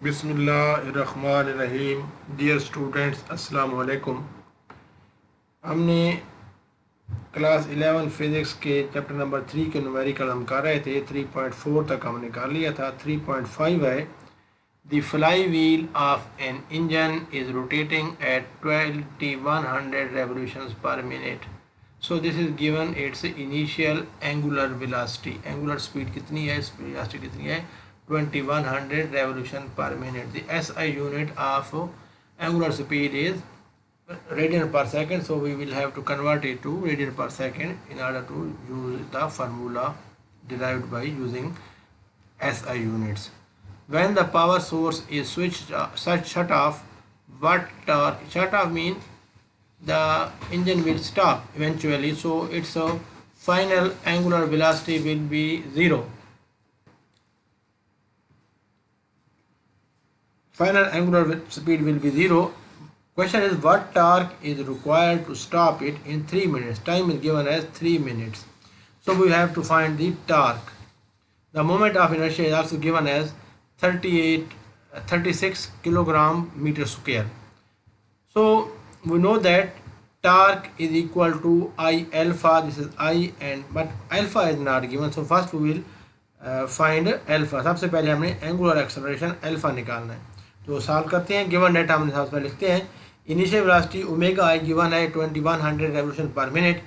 बिस्मिल्लाहिर्रहमानिर्रहीम। Dear students, अस्सलाम वालेकुम। हमने क्लास 11 फिज़िक्स के चैप्टर नंबर 3 के न्यूमेरिकल हम कर रहे थे। 3.4 तक हमने कर लिया था। 3.5 है, the flywheel of an engine is rotating at 2100 revolutions per minute. So this is given its initial angular velocity. Angular speed कितनी है, वेलोसिटी कितनी है, 2100 revolution per minute. The SI unit of angular speed is radian per second, so we will have to convert it to radian per second in order to use the formula derived by using SI units. When the power source is shut off, what torque? Shut off means the engine will stop eventually, so its final angular velocity will be 0. Final angular speed will be 0. Question is, what torque is required to stop it in 3 minutes? Time is given as 3 minutes. So we have to find the torque. The moment of inertia is also given as 36 kilogram meter square. So we know that torque is equal to I alpha. This is I, but alpha is not given. So first we will find alpha. सबसे पहले हमने angular acceleration alpha निकालना है, तो solve करते हैं। Given data हमने सबसे पहले लिखते हैं। Initial velocity omega I given है 2100 रेवोल्यूशन पर मिनट।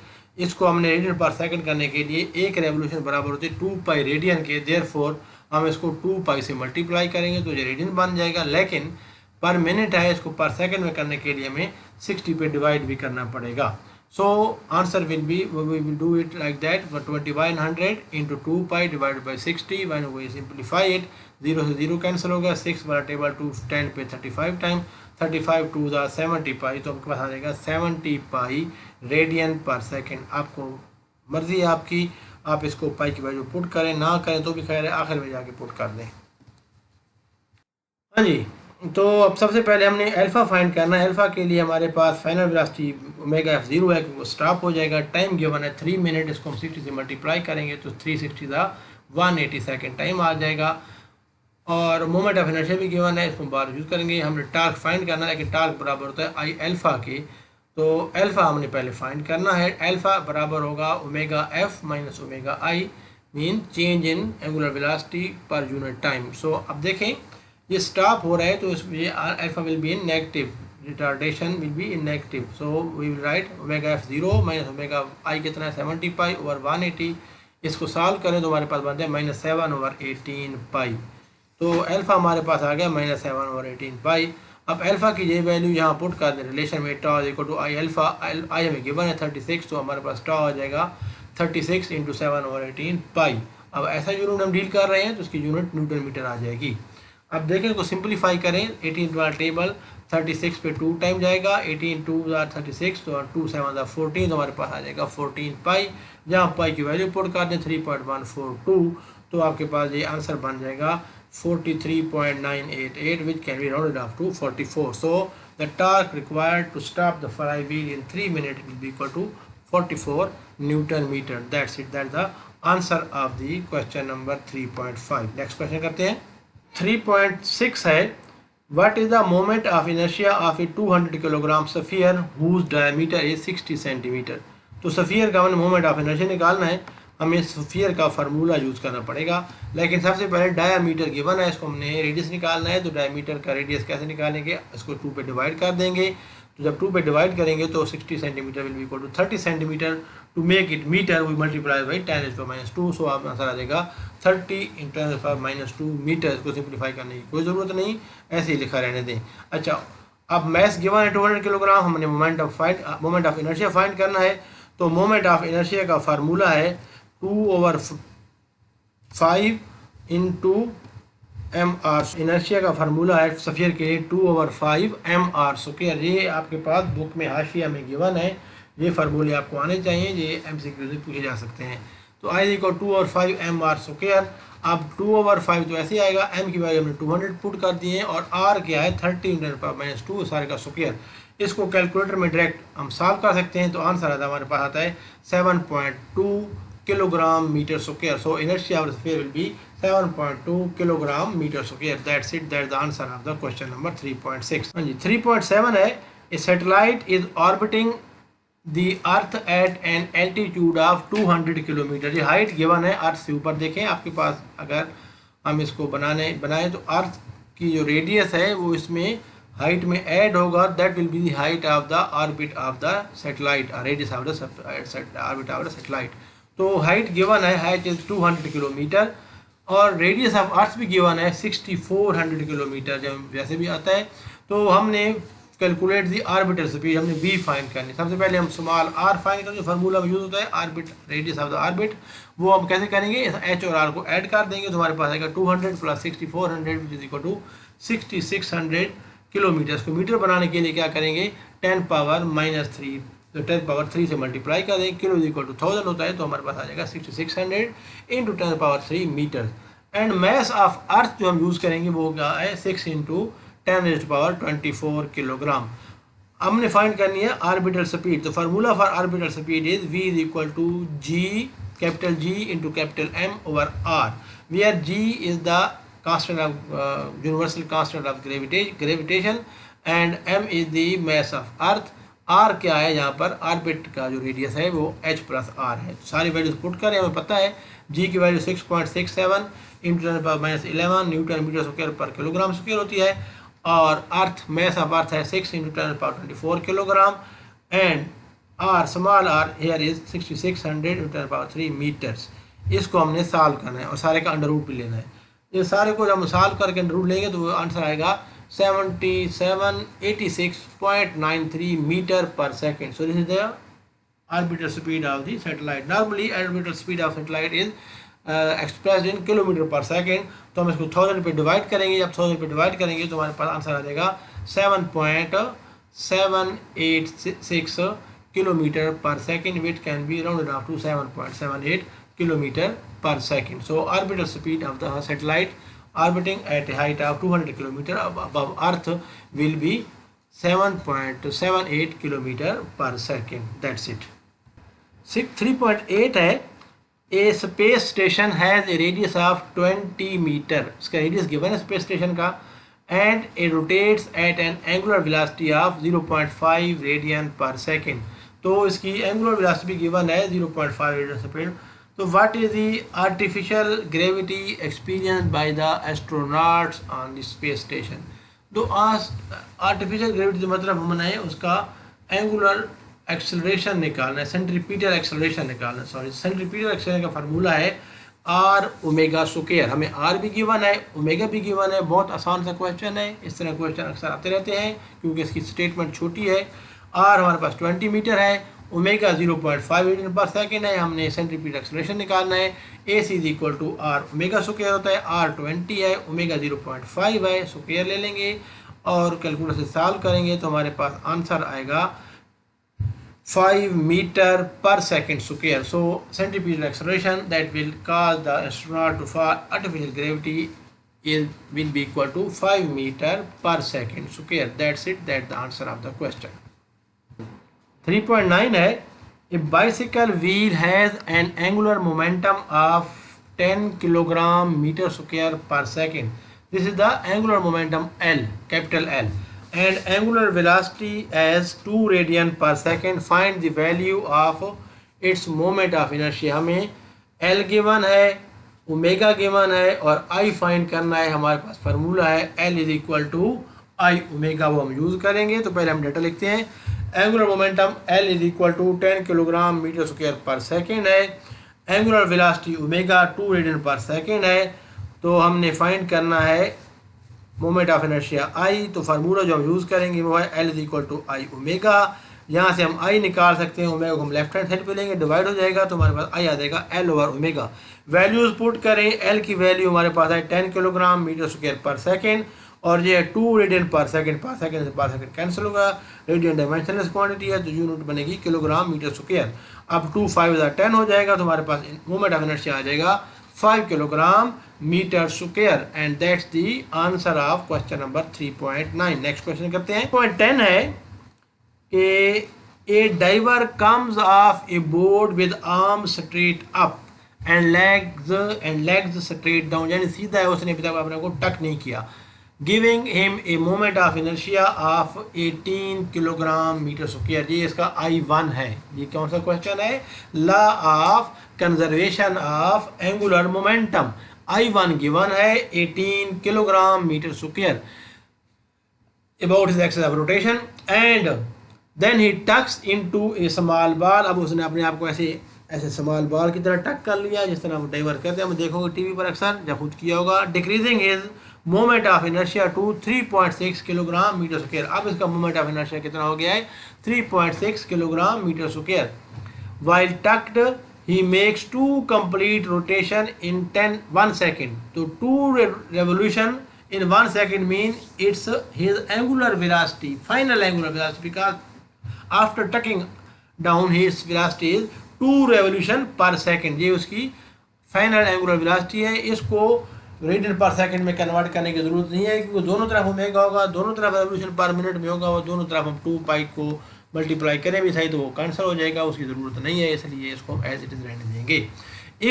इसको हमने रेडियन पर सेकंड करने के लिए एक रेवोल्यूशन बराबर होती है 2 पाई रेडियन के। देयरफॉर हम इसको 2 पाई से मल्टीप्लाई करेंगे तो ये रेडियन बन जाएगा, लेकिन पर मिनट है, इसको पर सेकंड में करने के लिए हमें 60 पे डिवाइड भी करना पड़ेगा। So answer will be, we will do it like that, for 2100 into 2 pi divided by 60. When we simplify it, 0 से 0 कैंसिल होगा, 6 वाला टेबल 2 10 पे 35 टाइम, 35 2 ज़ा 70 पाई, तो आपके पास आ जाएगा 70 पाई रेडियन पर सेकेंड। आपको मर्जी है आपकी, आप इसको पाई की वैल्यू पुट करें, ना करें तो भी खैर है, आखिर में जाके पुट कर दें। हाँ जी, तो अब सबसे पहले हमने अल्फ़ा फाइंड करना है। अल्फ़ा के लिए हमारे पास फाइनल वेलोसिटी ओमेगा एफ 0 है, वो स्टॉप हो जाएगा। टाइम गिवन है 3 मिनट, इसको हम 60 से मल्टीप्लाई करेंगे तो 360 का 180 सेकेंड टाइम आ जाएगा। और मोमेंट ऑफ इनर्शिया भी गिवन है, इसको बार यूज़ करेंगे। हमने टार्क फाइंड करना है कि टार्क बराबर होता है आई अल्फ़ा के, तो अल्फ़ा हमने पहले फाइंड करना है। अल्फ़ा बराबर होगा omega f minus omega i, mean change in angular velocity per unit time. So अब देखें ये स्टॉप हो रहा है तो इसमें alpha will be in negative, retardation will be in negative. So we will write omega f 0 minus omega i कितना है 70 पाई ओवर 180। इसको सॉल्व करें तो हमारे पास बनते हैं -7 ओवर 18 पाई। तो अल्फा हमारे पास आ गया -7 ओवर 18 पाई। अब अल्फा की ये वैल्यू यहाँ पुट कर दें रिलेशन में, tau is equal to I alpha. I हमें गिवन है 36, तो हमारे पास टॉ आ जाएगा 36 इंटू 7 ओवर 18 पाई। अब ऐसा यूनिट हम डील कर रहे हैं तो उसकी यूनिट न्यूटन मीटर आ जाएगी। अब देखें इसको सिंप्लीफाई करें, 18 वाला टेबल 36 पे 2 टाइम जाएगा, 18 2 36, तो 2 7 14, तो हमारे पास आ जाएगा 14 पाई। जहाँ पाई की वैल्यू पुट कर दें 3.142, तो आपके पास ये आंसर बन जाएगा 43.988, which can be rounded off to 44। So the torque required to stop the flywheel in 3 minute will be equal to 44 newton metre. That's it, that the answer of the question number 3.5। Next question करते हैं। 3.6 है, what is the moment of inertia of a 200 kilogram sphere whose diameter is 60 centimetre. तो sphere का हमें moment of inertia निकालना है, हमें sphere का फार्मूला यूज़ करना पड़ेगा। लेकिन सबसे पहले डायमीटर गिवन है, इसको हमने रेडियस निकालना है। तो डायमीटर का रेडियस कैसे निकालेंगे, इसको 2 पे डिवाइड कर देंगे। तो जब 2 पे डिवाइड करेंगे तो 60 centimetre will be equal to 30 centimetre. To make it metre we multiply by 10⁻²। So आप आंसर आ जाएगा 30 × 10⁻² मीटर। इसको सिंप्लीफाई करने की कोई ज़रूरत नहीं, ऐसे ही लिखा रहने दें। अच्छा, अब मैस गिवन है 200 किलोग्राम, हमने मोमेंट ऑफ इनर्शिया फाइंड करना है। तो मोमेंट ऑफ इनर्शिया का फार्मूला है 2/5 इंटू mr। इनर्शिया का फार्मूला है सफियर के लिए 2/5 mr स्क्वायर। ये आपके पास बुक में हाशिया में गिवन है, ये फार्मूले आपको आने चाहिए, ये MCQ से पूछे जा सकते हैं। तो आई इक्वल 2/5 mr स्क्वायर। अब 2/5 तो ऐसे आएगा, m की वैल्यू हमने 200 पुट कर दिए हैं और r क्या है 30 × 10⁻², सारे का स्क्वायर। इसको कैलकुलेटर में डायरेक्ट हम सॉल्व कर सकते हैं, तो आंसर आता है हमारे पास आता है 7.2 kilogram metre square. So inertia of the sphere will be 7.2 kilogram metre square. That's it, that's the answer of the question number 3.6। हाँ जी, 3.7 है, a satellite is orbiting the earth at an altitude of 200 kilometre. ये height given है earth से ऊपर। देखें आपके पास, अगर हम इसको बनाएं तो अर्थ की जो रेडियस है वो इसमें हाइट में ऐड होगा, that will be the height of the orbit of the satellite, radius of the orbit of the satellite. तो हाइट गिवन है, हाइट इज 200 किलोमीटर, और रेडियस ऑफ अर्थ भी गिवन है 6400 किलोमीटर, जब वैसे भी आता है। तो हमने कैलकुलेट दी ऑर्बिटल स्पीड, हमने v फाइंड करनी। सबसे पहले हम स्मॉल r फाइंड करेंगे, फार्मूला में यूज होता है orbit, radius of the orbit. वो हम कैसे करेंगे, h और r को ऐड कर देंगे तो हमारे पास आएगा 200 plus 6400 which is equal to 6600 kilometre. को मीटर बनाने के लिए क्या करेंगे, 10⁻³ तो 10⁻³ से मल्टीप्लाई कर देंगे, किलो इज इक्वल टू 1000 होता है, तो हमारे पास आ जाएगा 6600 into 10⁻³ metre. And mass of Earth जो हम यूज़ करेंगे वो क्या है, 6 इंटू 10⁻24 किलोग्राम। हमने फाइंड करनी है ऑर्बिटल स्पीड। तो formula for orbital speed is v is equal to g, capital G into capital M over r, where g is the constant of universal constant of gravitation and m is the mass of Earth. r क्या है यहाँ पर, orbit का जो radius है वो h plus r है। सारी वैल्यूज पुट करें, हमें पता है g की value 6.67 into 10⁻11 newton metre square per kilogram square होती है, और अर्थ मैस ऑफ अर्थ है 6 into 10⁻24 kilogram, and r small r here is 6600 into 10⁻³ metres. इसको हमने सॉल्व करना है और सारे का अंडर रूट भी लेना है। ये सारे को जब हम सॉल्व करके अंडर रूट लेंगे तो आंसर आएगा 7786.93 मीटर पर second. So this is the orbital speed of the satellite. Normally orbital speed of satellite is expressed in kilometre per second. तो हम इसको 1000 पे डिवाइड करेंगे, जब 1000 पे डिवाइड करेंगे तो हमारे पास आंसर आ जाएगा 7.786 kilometre per second, which can be rounded off to 7.78 kilometre per second. So orbital speed of the satellite orbiting at a height of 200 kilometre above Earth will be 7.78 kilometre per second. That's it. 3.8 है, a space station has a radius of 20 metre. इसका radius given है space station का, and a rotates at an angular velocity of 0.5 radian per second. तो इसकी angular velocity भी given है 0.5 radian पर। तो what is the artificial gravity experience by the astronauts on the space station. तो artificial gravity मतलब हमने है उसका एंगुलर एक्सेलरेशन निकालना है, सेंट्रीपिटल एक्सेलरेशन निकालना है। सॉरी, सेंट्रीपिटल एक्सेलरेशन का फार्मूला है r ओमेगा स्क्वायर। हमें r भी गिवन है, ओमेगा भी गिवन है। बहुत आसान सा क्वेश्चन है, इस तरह क्वेश्चन अक्सर आते रहते हैं क्योंकि इसकी स्टेटमेंट छोटी है। r हमारे पास 20 मीटर है, ओमेगा 0.5 रेडियन पर सेकेंड है, हमने सेंट्रीपिटल एक्सेलरेशन निकालना है। A c is equal to r omega square होता है, r 20 है, ओमेगा 0.5 है, स्क्वायर ले लेंगे और कैलकुलेटर से सॉल्व करेंगे तो हमारे पास आंसर आएगा 5 मीटर पर second square. So centripetal acceleration that will cause the astronaut to fall artificial gravity will be equal to 5 meter per second square. That's it, that's the answer of the question. 3.9 है, a bicycle wheel has an angular momentum of 10 kilogram meter square per second. This is the angular momentum L, capital L, and angular velocity as 2 radian per second. Find the value of its moment of inertia. हमें L given है, omega given है और I find करना है। हमारे पास formula है L is equal to I omega, वो हम यूज़ करेंगे। तो पहले हम डेटा लिखते हैं। Angular momentum L is equal to 10 kilogram metre square per second है, angular velocity omega 2 radian per second है। तो हमने फाइंड करना है मोमेंट ऑफ इनर्शिया I। तो फार्मूला जो हम यूज़ करेंगे वो है L is equal to I omega. यहाँ से हम I निकाल सकते हैं, ओमेगा को हम लेफ्ट हैंड साइड पे लेंगे, डिवाइड हो जाएगा तो हमारे पास I आ जाएगा L over omega. Values put करें, L की वैल्यू हमारे पास है 10 kilogram metre square per second और ये 2 रेडियन पर सेकेंड से पर सेकेंड कैंसिल होगा। रेडियन डायमेंशनलेस क्वांटिटी है तो यूनिट बनेगी किलोग्राम मीटर स्क्वायर। अब 2 5 10 हो जाएगा तो हमारे पास मोमेंट ऑफ इनर्शिया आ जाएगा 5 kilogram metre square, and that's the answer of question number 3.9। Next question करते हैं। 10 है, a diver comes off a board with arms straight up and legs straight down, यानी सीधा है, उसने अभी तक अपने को टक नहीं किया। Giving him a moment of inertia of 18 kilogram metre square. ये इसका I1 है। ये कौन सा क्वेश्चन है? Law of conservation of angular momentum. I1 given है 18 kilogram metre square about his axis of rotation and then he tucks into a small ball। अब उसने अपने आप को ऐसे स्मॉल बॉल की तरह टक कर लिया, जिस तरह वो डाइवर्ट करते हैं, हम देखोगे टीवी पर अक्सर, जब खुद किया होगा। Decreasing his moment of inertia to 3.6 kilogram metre square. अब इसका मोमेंट ऑफ इनर्शिया कितना हो गया है? 3.6 kilogram metre square. While tucked he makes 2 complete rotation in 1 second। तो 2 revolution in 1 second mean it's his angular velocity, final angular velocity, because after tucking down his velocity is 2 revolution per second। ये उसकी final angular velocity है। इसको radian पर second में convert करने की जरूरत नहीं है, क्योंकि दोनों तरफ ओमेगा होगा, दोनों तरफ रेवोल्यूशन पर मिनट में होगा, और दोनों तरफ हम 2 पाई को मल्टीप्लाई करें भी सही तो वो कैंसिल हो जाएगा, उसकी ज़रूरत नहीं है, इसलिए इसको हम एज इट इज़ रहने देंगे।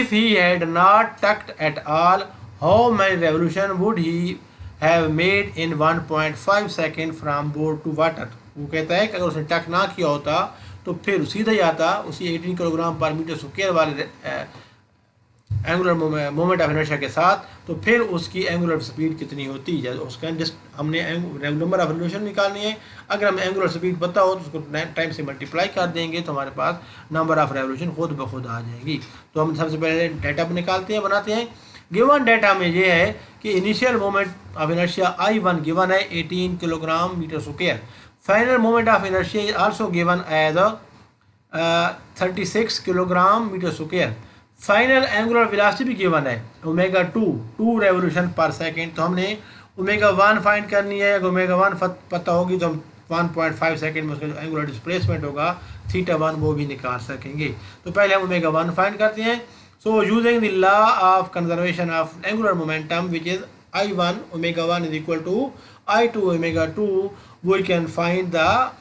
If he had not tucked at all, how many revolution would he have made in 1.5 second from board to water. वो कहता है कि अगर उसने टक ना किया होता तो फिर सीधा ही आता उसी 18 किलोग्राम पर मीटर स्क्वायर वाले एंगुलर मोमेंट ऑफ इनर्शिया के साथ, तो फिर उसकी एंगुलर स्पीड कितनी होती है। उसका जस्ट हमने नंबर ऑफ रेवोल्यूशन निकालनी है। अगर हमें एंगुलर स्पीड पता हो तो उसको टाइम से मल्टीप्लाई कर देंगे, तो हमारे पास नंबर ऑफ रेवोल्यूशन खुद ब खुद आ जाएगी। तो हम सबसे पहले डाटा निकालते हैं, बनाते हैं। गिवन डाटा में ये है कि initial moment of inertia I1 given है 18 kilogram metre square. Final moment of inertia is also given as 36 kilogram metre square. Final angular velocity भी गिवन है ओमेगा 2 रेवोल्यूशन पर सेकेंड। तो हमने ओमेगा 1 फाइंड करनी है। अगर ओमेगा 1 पता होगी तो हम 1.5 सेकेंड में उसका जो एंगुलर डिस्प्लेसमेंट होगा θ1 वो भी निकाल सकेंगे। तो पहले हम ओमेगा 1 फाइंड करते हैं। So using the law of conservation of angular momentum which is I1 omega 1 is equal to I2 omega 2, we can find the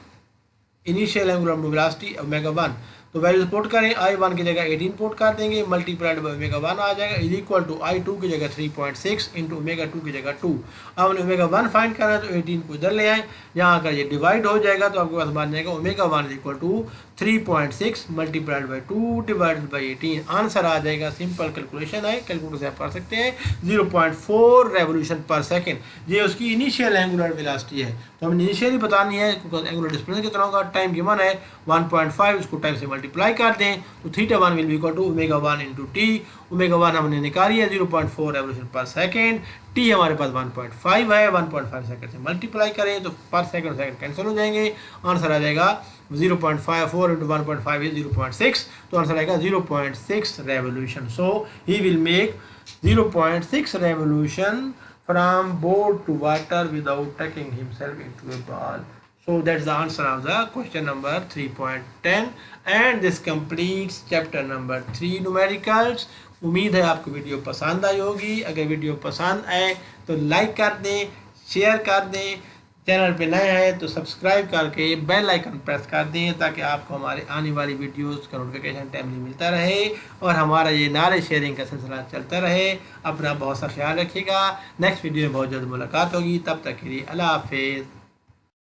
initial angular velocity omega 1। तो वैल्यूज पुट करें, I1 की जगह 18 put कर देंगे, multiplied by omega 1 आ जाएगा, is equal to I2 की जगह 3.6 into omega 2 की जगह 2। अब हमने ओमेगा 1 फाइंड करना है तो 18 को इधर ले आए, यहाँ का ये डिवाइड हो जाएगा तो आपके पास बन जाएगा omega 1 is equal to 3.6 multiplied by 2 divided by 18। Answer आ जाएगा, सिंपल कैलकुलेशन है, कैलकुलेटर से आप कर सकते हैं, 0.4 रेवोल्यूशन पर सेकेंड। ये उसकी इनिशियल एंगुलर वेलोसिटी है। तो हमें इनिशियली बतानी है एंगुलर डिस्प्लेसमेंट कितना होगा, टाइम गिवन है 1.5, इसको टाइम से मल्टीप्लाई कर दें तो θ1 will be equal to omega 1 into t. Omega 1 हमने निकाली है 0.4 रेवोल्यूशन पर सेकेंड, टी हमारे पास 1.5 है, 1.5 सेकंड से मल्टीप्लाई करें तो पर सेकंड कैंसिल हो जाएंगे, आंसर आ जाएगा 0.54 इंटू 1.5 इज 0.6, तो आंसर आएगा 0.6 revolution. So he will make 0.6 revolution from board to water without tucking himself into a ball. So that's the answer of the question number 3.10 and this completes chapter number 3 numericals। उम्मीद है आपको video पसंद आई होगी। अगर video पसंद आए तो like कर दें, शेयर कर दें, चैनल पे नए हैं तो सब्सक्राइब करके बेल आइकन प्रेस कर दें ताकि आपको हमारे आने वाली वीडियोस का नोटिफिकेशन टाइमली मिलता रहे और हमारा ये नॉलेज शेयरिंग का सिलसिला चलता रहे। अपना बहुत सा ख्याल रखिएगा। नेक्स्ट वीडियो में बहुत जल्द मुलाकात होगी, तब तक के लिए अल्लाह हाफिज़।